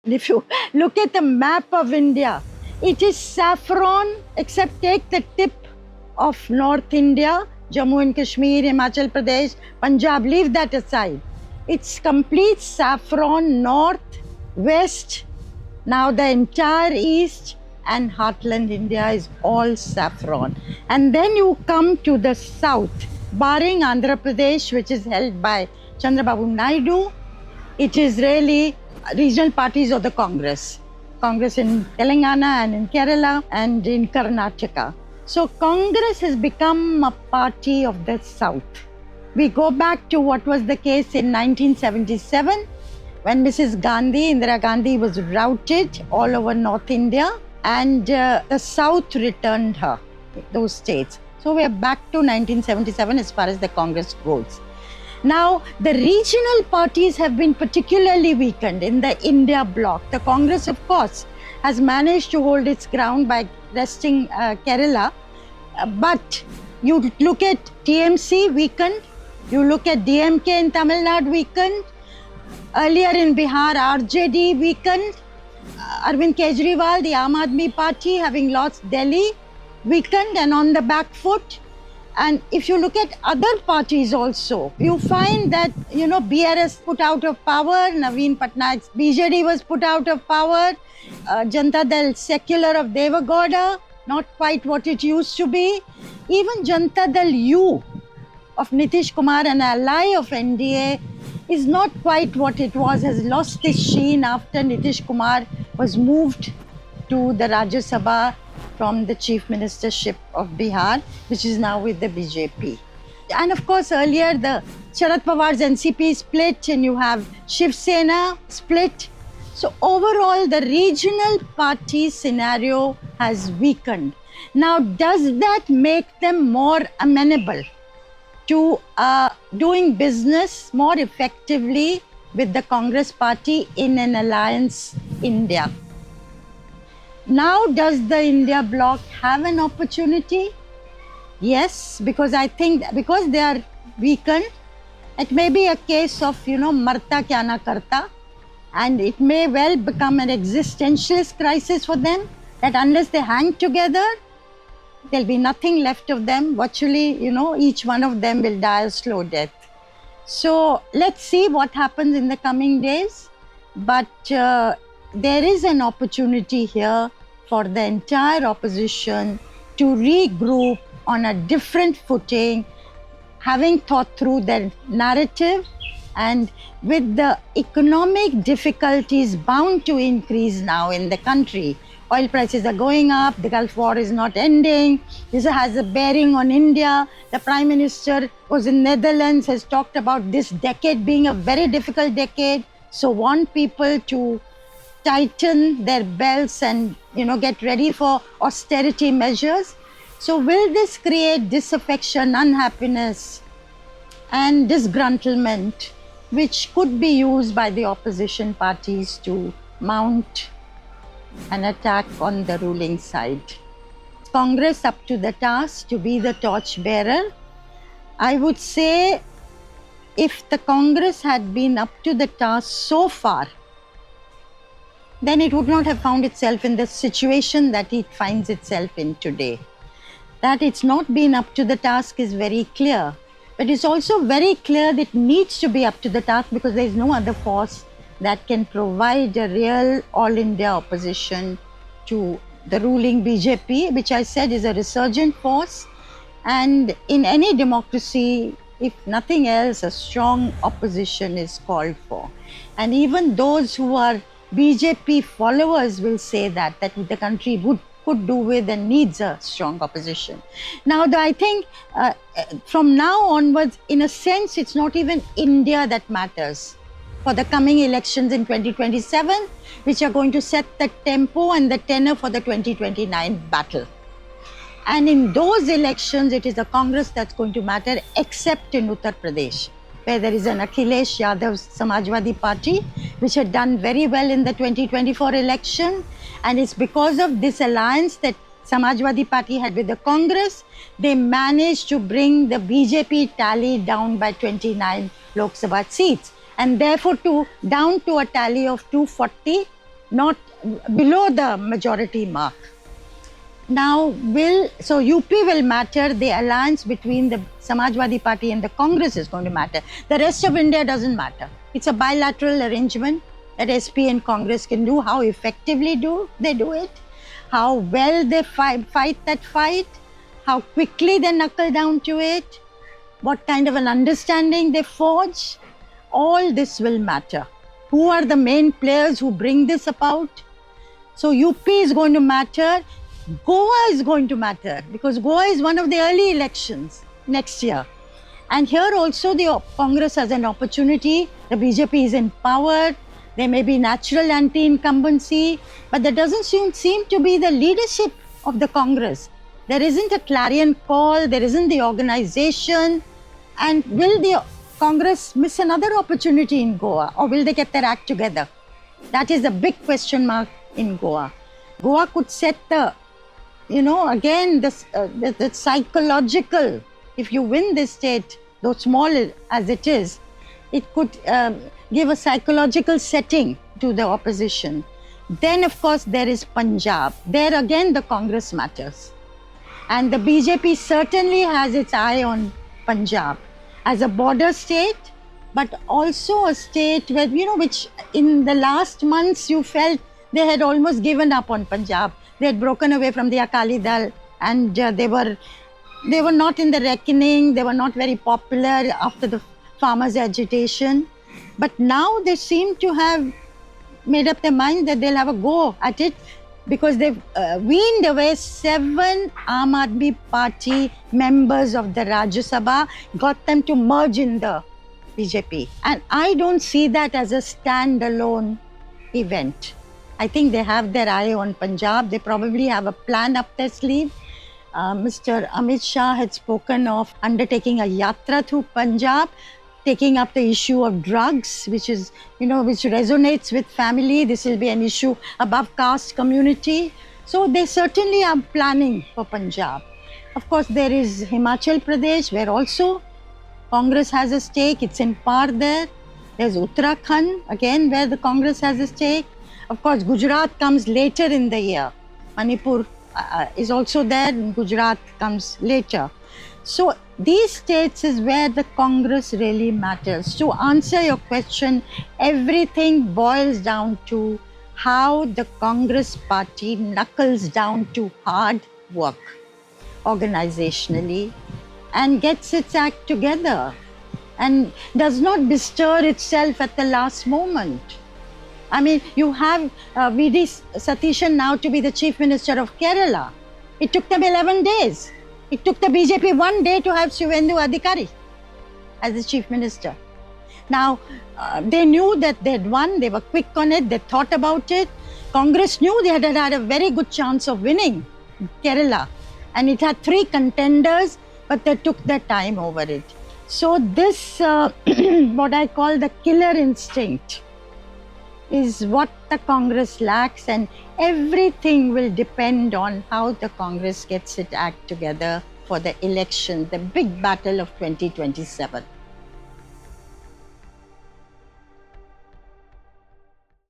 And if you look at the map of India, it is saffron, except take the tip of North India, Jammu and Kashmir, Himachal Pradesh, Punjab, leave that aside. It's complete saffron, north, west, now the entire east and heartland India is all saffron. And then you come to the south, barring Andhra Pradesh, which is held by Chandrababu Naidu, it is really regional parties of the Congress. Congress in Telangana and in Kerala and in Karnataka. So Congress has become a party of the south. We go back to what was the case in 1977 when Mrs. Gandhi, Indira Gandhi, was routed all over North India and the south returned her, those states. So we are back to 1977 as far as the Congress goes. Now, the regional parties have been particularly weakened in the India bloc. The Congress, of course, has managed to hold its ground by wresting Kerala. But you look at TMC weakened, you look at DMK in Tamil Nadu weakened, earlier in Bihar, RJD weakened, Arvind Kejriwal, the Aam Aadmi Party, having lost Delhi, weakened and on the back foot. And if you look at other parties also, you find that, BRS put out of power, Naveen Patnaik's BJD was put out of power, Janata Dal Secular of Devagowda, not quite what it used to be. Even Janata Dal U of Nitish Kumar, an ally of NDA, is not quite what it was, has lost its sheen after Nitish Kumar was moved to the Rajya Sabha from the Chief Ministership of Bihar, which is now with the BJP. And of course, earlier the Sharad Pawar's NCP split and you have Shiv Sena split. So overall, the regional party scenario has weakened. Now, does that make them more amenable to doing business more effectively with the Congress party in an alliance India? Now, does the India bloc have an opportunity? Yes, because I think because they are weakened, it may be a case of, marta kya na karta, and it may well become an existentialist crisis for them, that unless they hang together, there'll be nothing left of them. Virtually, each one of them will die a slow death. So let's see what happens in the coming days. But there is an opportunity here for the entire opposition to regroup on a different footing, having thought through their narrative, and with the economic difficulties bound to increase now in the country. Oil prices are going up, the Gulf War is not ending, this has a bearing on India. The Prime Minister was in Netherlands, has talked about this decade being a very difficult decade, so want people to tighten their belts and get ready for austerity measures. So will this create disaffection, unhappiness and disgruntlement, which could be used by the opposition parties to mount an attack on the ruling side? Congress up to the task to be the torchbearer? I would say if the Congress had been up to the task so far, then it would not have found itself in the situation that it finds itself in today. That it's not been up to the task is very clear. But it's also very clear that it needs to be up to the task because there is no other force that can provide a real all-India opposition to the ruling BJP, which I said is a resurgent force. And in any democracy, if nothing else, a strong opposition is called for. And even those who are BJP followers will say that the country could do with and needs a strong opposition. Now, I think from now onwards, in a sense, it's not even India that matters for the coming elections in 2027, which are going to set the tempo and the tenor for the 2029 battle. And in those elections, it is the Congress that's going to matter, except in Uttar Pradesh, where there is an Akhilesh Yadav Samajwadi Party, which had done very well in the 2024 election. And it's because of this alliance that Samajwadi Party had with the Congress, they managed to bring the BJP tally down by 29 Lok Sabha seats. And therefore, down to a tally of 240 not below the majority mark. Now, so UP will matter, the alliance between the Samajwadi Party and the Congress is going to matter. The rest of India doesn't matter. It's a bilateral arrangement that SP and Congress can do. How effectively do they do it? How well they fight that fight? How quickly they knuckle down to it? What kind of an understanding they forge? All this will matter. Who are the main players who bring this about? So UP is going to matter. Goa is going to matter because Goa is one of the early elections next year. And here also the Congress has an opportunity. The BJP is in power. There may be natural anti-incumbency, but there doesn't seem to be the leadership of the Congress. There isn't a clarion call. There isn't the organization. And will the Congress miss another opportunity in Goa, or will they get their act together? That is a big question mark in Goa. Goa could set the again, the psychological, if you win this state, though small as it is, it could give a psychological setting to the opposition. Then, of course, there is Punjab. There again, the Congress matters. And the BJP certainly has its eye on Punjab as a border state, but also a state where, which in the last months you felt they had almost given up on Punjab. They had broken away from the Akali Dal, and they were not in the reckoning. They were not very popular after the farmers' agitation. But now they seem to have made up their mind that they'll have a go at it because they've weaned away 7 Aam Aadmi Party members of the Rajya Sabha, got them to merge in the BJP. And I don't see that as a standalone event. I think they have their eye on Punjab. They probably have a plan up their sleeve. Mr. Amit Shah had spoken of undertaking a yatra through Punjab, taking up the issue of drugs, which is, which resonates with family. This will be an issue above caste community. So they certainly are planning for Punjab. Of course, there is Himachal Pradesh, where also Congress has a stake. It's in par there. There's Uttarakhand, again, where the Congress has a stake. Of course, Gujarat comes later in the year. Manipur is also there, and Gujarat comes later. So these states is where the Congress really matters. To answer your question, everything boils down to how the Congress party knuckles down to hard work organizationally and gets its act together and does not bestir itself at the last moment. I mean, you have V.D. Satishan now to be the Chief Minister of Kerala. It took them 11 days. It took the BJP 1 day to have Shivendu Adhikari as the Chief Minister. Now, they knew that they had won. They were quick on it. They thought about it. Congress knew they had a very good chance of winning Kerala. And it had 3 contenders, but they took their time over it. So this, what I call the killer instinct, is what the Congress lacks, and everything will depend on how the Congress gets its act together for the election, the big battle of 2027.